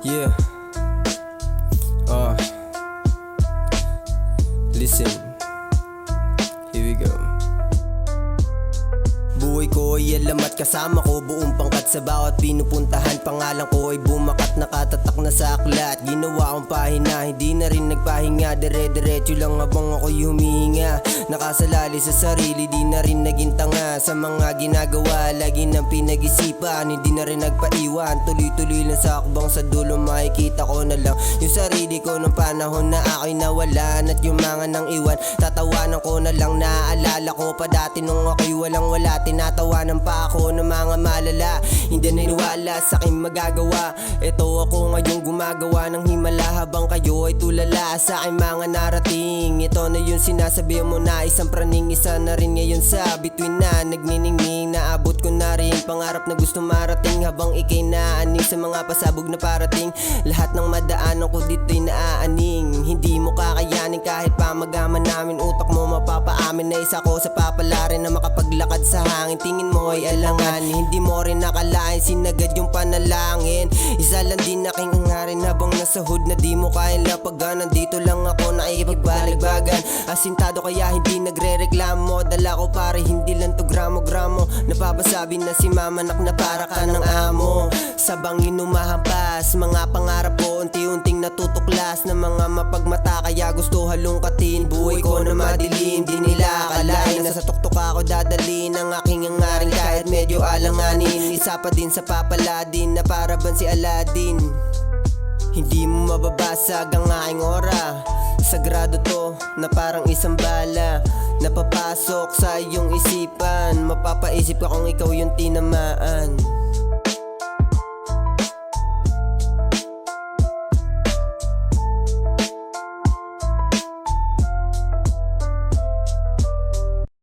Yeah. Listen. Here we go. Buhay ko ay alam at kasama ko buong pangkat sa bawat pinupuntahan. Pangalan ko ay bumakat, nakatatak na sa aklat. Ginawa kong pahina, hindi na rin nagpahinga. Dire-diretso lang habang ako'y humihinga. Nakasalali sa sarili, di na rin naging tanga. Sa mga ginagawa, lagi nang pinag-isipan. Hindi na rin nagpaiwan, tuloy-tuloy lang sa akbang. Sa dulo makikita ko na lang yung sarili ko nung panahon na ako'y nawalan. At yung mga nang iwan, tatawanan ko na lang. Naaalala ko pa dati nung ako'y walang-wala. Tinatawanan pa ako ng mga malala. Hindi naniwala sa aking magagawa. Ito ako ngayong gumagawa ng himala, habang kayo ay tulala sa aking mga narating. Ito na yung sinasabi mo na isang praning, isa na rin ngayon sa bituin na nagniningning. Naabot ko na rin pangarap na gusto marating, habang ikay naaning sa mga pasabog na parating. Lahat ng madaanan ko dito'y naaaning. Hindi mo kakayanin kahit pa magaman namin. Utak mo mapapaamin na isa ko sa papalarin na makapaglakad sa hangin. Tingin mo ay alangan, hindi mo rin nakalain, sinagad yung panalangin. Isa lang din aking hangarin habang nasa hood na di mo kayang lapagan. Nandito lang ako nakikipagbaligbagan, asintado kaya hindi nagre-reklamo. Dala ko pare hindi lang to gramo-gramo. Napapasabi na si mama nak na para ka ng amo. Sabang inumahampas, mga pangarap ko unti-unting natutuklas na mga mapagmata, kaya gusto halongkatin. Buhay ko na madilim, di nila akalain na sa tuktok ako dadalhin ang aking hangarin kahit medyo alanganin. Isa pa din sa papaladin na para ban si Aladdin. Hindi mo mababasag ang aking aura. Sagrado to na parang isang bala, napapasok sa iyong isipan. Mapapaisip ka kung ikaw yung tinamaan.